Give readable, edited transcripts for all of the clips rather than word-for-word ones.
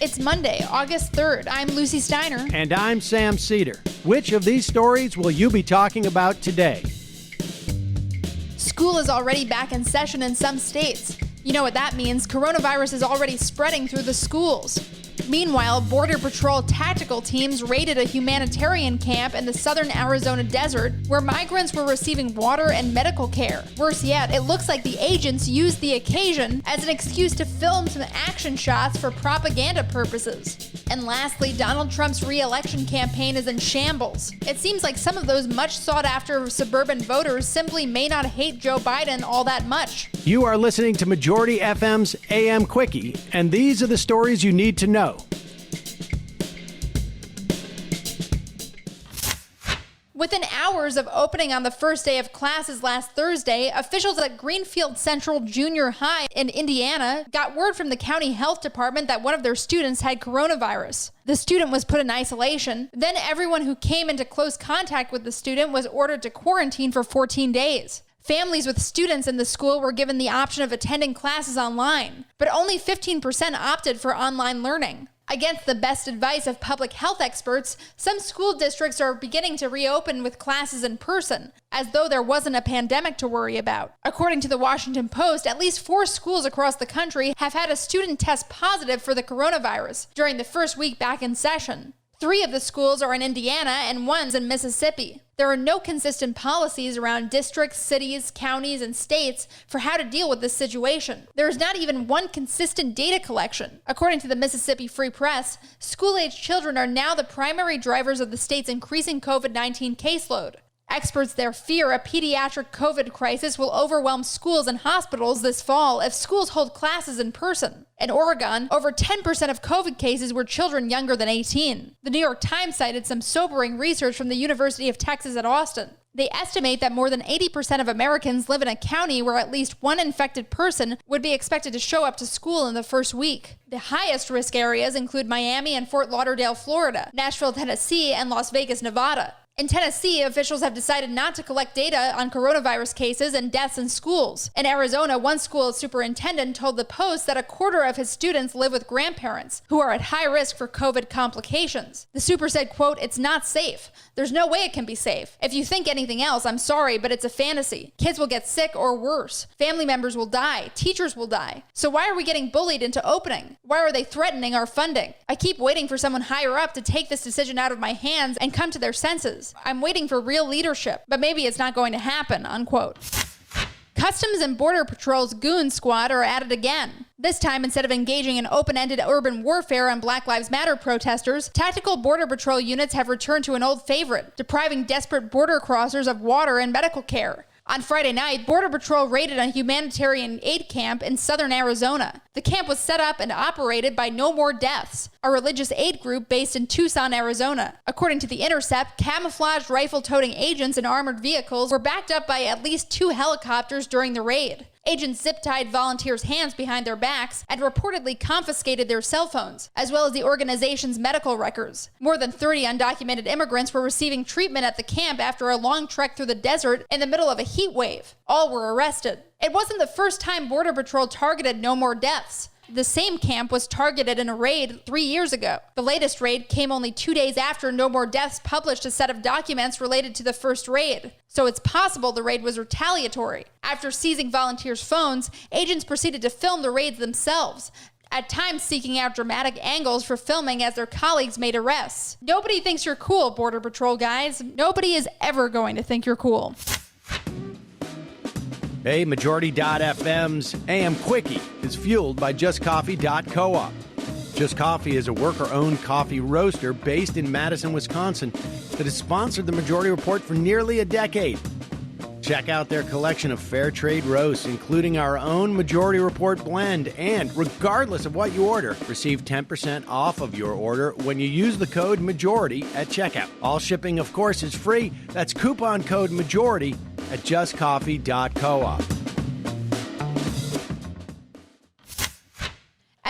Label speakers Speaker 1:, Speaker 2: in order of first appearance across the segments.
Speaker 1: It's Monday, August 3rd. I'm Lucy Steiner.
Speaker 2: And I'm Sam Cedar. Which of these stories will you be talking about today?
Speaker 1: School is already back in session in some states. You know what that means. Coronavirus is already spreading through the schools. Meanwhile, Border Patrol tactical teams raided a humanitarian camp in the southern Arizona desert where migrants were receiving water and medical care. Worse yet, it looks like the agents used the occasion as an excuse to film some action shots for propaganda purposes. And lastly, Donald Trump's reelection campaign is in shambles. It seems like some of those much sought-after suburban voters simply may not hate Joe Biden all that much.
Speaker 2: You are listening to Majority FM's AM Quickie, and these are the stories you need to know.
Speaker 1: Within hours of opening on the first day of classes last Thursday, officials at Greenfield Central Junior High in Indiana got word from the county health department that one of their students had coronavirus. The student was put in isolation. Then everyone who came into close contact with the student was ordered to quarantine for 14 days. Families with students in the school were given the option of attending classes online, but only 15% opted for online learning. Against the best advice of public health experts, some school districts are beginning to reopen with classes in person, as though there wasn't a pandemic to worry about. According to the Washington Post, at least 4 schools across the country have had a student test positive for the coronavirus during the first week back in session. 3 of the schools are in Indiana and 1's in Mississippi. There are no consistent policies around districts, cities, counties, and states for how to deal with this situation. There is not even one consistent data collection. According to the Mississippi Free Press, school-age children are now the primary drivers of the state's increasing COVID-19 caseload. Experts there fear a pediatric COVID crisis will overwhelm schools and hospitals this fall if schools hold classes in person. In Oregon, over 10% of COVID cases were children younger than 18. The New York Times cited some sobering research from the University of Texas at Austin. They estimate that more than 80% of Americans live in a county where at least one infected person would be expected to show up to school in the first week. The highest risk areas include Miami and Fort Lauderdale, Florida, Nashville, Tennessee, and Las Vegas, Nevada. In Tennessee, officials have decided not to collect data on coronavirus cases and deaths in schools. In Arizona, one school superintendent told the Post that a quarter of his students live with grandparents who are at high risk for COVID complications. The super said, quote, "It's not safe. There's no way it can be safe. If you think anything else, I'm sorry, but it's a fantasy. Kids will get sick or worse. Family members will die. Teachers will die. So why are we getting bullied into opening? Why are they threatening our funding? I keep waiting for someone higher up to take this decision out of my hands and come to their senses. I'm waiting for real leadership, but maybe it's not going to happen," unquote. Customs and Border Patrol's Goon Squad are at it again. This time, instead of engaging in open-ended urban warfare on Black Lives Matter protesters, tactical Border Patrol units have returned to an old favorite, depriving desperate border crossers of water and medical care. On Friday night, Border Patrol raided a humanitarian aid camp in southern Arizona. The camp was set up and operated by No More Deaths, a religious aid group based in Tucson, Arizona. According to The Intercept, camouflaged rifle-toting agents in armored vehicles were backed up by at least 2 helicopters during the raid. Agents zip-tied volunteers' hands behind their backs and reportedly confiscated their cell phones, as well as the organization's medical records. More than 30 undocumented immigrants were receiving treatment at the camp after a long trek through the desert in the middle of a heat wave. All were arrested. It wasn't the first time Border Patrol targeted No More Deaths. The same camp was targeted in a raid 3 years ago. The latest raid came only 2 days after No More Deaths published a set of documents related to the first raid. So it's possible the raid was retaliatory. After seizing volunteers' phones, agents proceeded to film the raids themselves, at times seeking out dramatic angles for filming as their colleagues made arrests. Nobody thinks you're cool, Border Patrol guys. Nobody is ever going to think you're cool.
Speaker 2: Hey, Majority.fm's AM Quickie is fueled by JustCoffee.coop. Just Coffee is a worker-owned coffee roaster based in Madison, Wisconsin that has sponsored the Majority Report for nearly a decade. Check out their collection of fair trade roasts, including our own Majority Report blend, and regardless of what you order, receive 10% off of your order when you use the code MAJORITY at checkout. All shipping, of course, is free. That's coupon code MAJORITY at justcoffee.coop.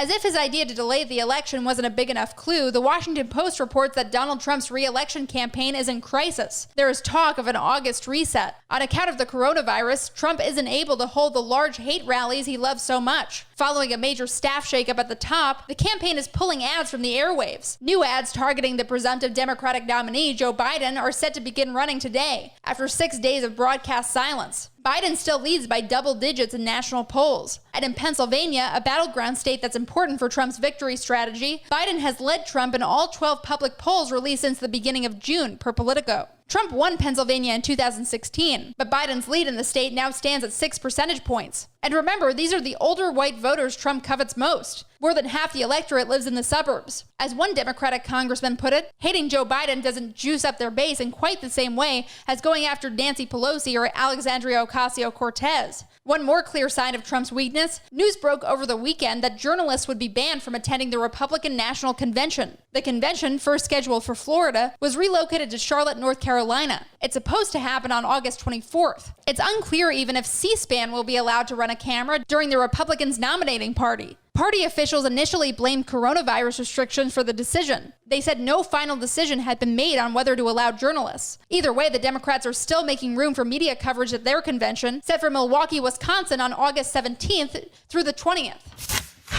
Speaker 1: As if his idea to delay the election wasn't a big enough clue, the Washington Post reports that Donald Trump's re-election campaign is in crisis. There is talk of an August reset. On account of the coronavirus, Trump isn't able to hold the large hate rallies he loves so much. Following a major staff shakeup at the top, the campaign is pulling ads from the airwaves. New ads targeting the presumptive Democratic nominee, Joe Biden, are set to begin running today, after 6 days of broadcast silence. Biden still leads by double digits in national polls. And in Pennsylvania, a battleground state that's important for Trump's victory strategy, Biden has led Trump in all 12 public polls released since the beginning of June, per Politico. Trump won Pennsylvania in 2016, but Biden's lead in the state now stands at 6 percentage points. And remember, these are the older white voters Trump covets most. More than half the electorate lives in the suburbs. As one Democratic congressman put it, hating Joe Biden doesn't juice up their base in quite the same way as going after Nancy Pelosi or Alexandria Ocasio-Cortez. One more clear sign of Trump's weakness, news broke over the weekend that journalists would be banned from attending the Republican National Convention. The convention, first scheduled for Florida, was relocated to Charlotte, North Carolina. It's supposed to happen on August 24th. It's unclear even if C-SPAN will be allowed to run a camera during the Republicans' nominating party. Party officials initially blamed coronavirus restrictions for the decision. They said no final decision had been made on whether to allow journalists. Either way, the Democrats are still making room for media coverage at their convention, set for Milwaukee, Wisconsin on August 17th through the 20th.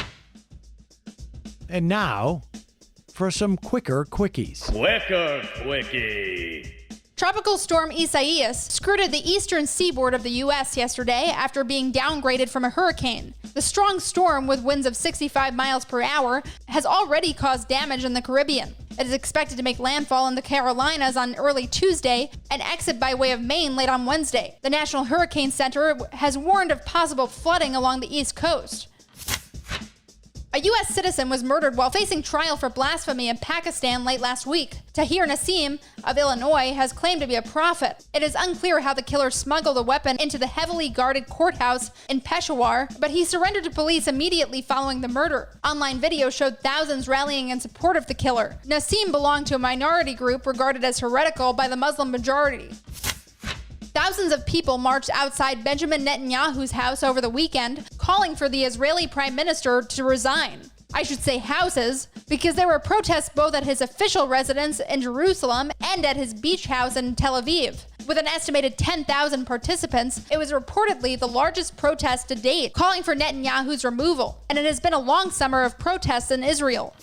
Speaker 2: And now, for some quicker quickies.
Speaker 3: Quicker quickie.
Speaker 1: Tropical storm Isaias skirted the eastern seaboard of the U.S. yesterday after being downgraded from a hurricane. The strong storm, with winds of 65 miles per hour, has already caused damage in the Caribbean. It is expected to make landfall in the Carolinas on early Tuesday and exit by way of Maine late on Wednesday. The National Hurricane Center has warned of possible flooding along the East Coast. A U.S. citizen was murdered while facing trial for blasphemy in Pakistan late last week. Tahir Nassim of Illinois has claimed to be a prophet. It is unclear how the killer smuggled a weapon into the heavily guarded courthouse in Peshawar, but he surrendered to police immediately following the murder. Online video showed thousands rallying in support of the killer. Nassim belonged to a minority group regarded as heretical by the Muslim majority. Thousands of people marched outside Benjamin Netanyahu's house over the weekend, calling for the Israeli prime minister to resign. I should say houses, because there were protests both at his official residence in Jerusalem and at his beach house in Tel Aviv. With an estimated 10,000 participants, it was reportedly the largest protest to date, calling for Netanyahu's removal. And it has been a long summer of protests in Israel.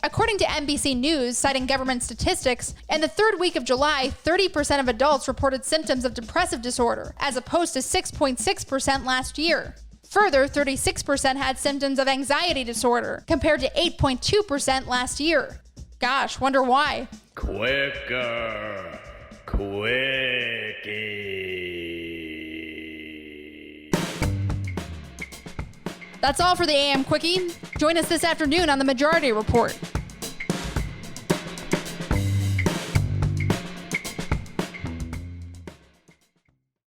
Speaker 1: According to NBC News, citing government statistics, in the third week of July, 30% of adults reported symptoms of depressive disorder, as opposed to 6.6% last year. Further, 36% had symptoms of anxiety disorder, compared to 8.2% last year. Gosh, wonder why.
Speaker 3: Quicker quickie.
Speaker 1: That's all for the AM Quickie. Join us this afternoon on the Majority Report.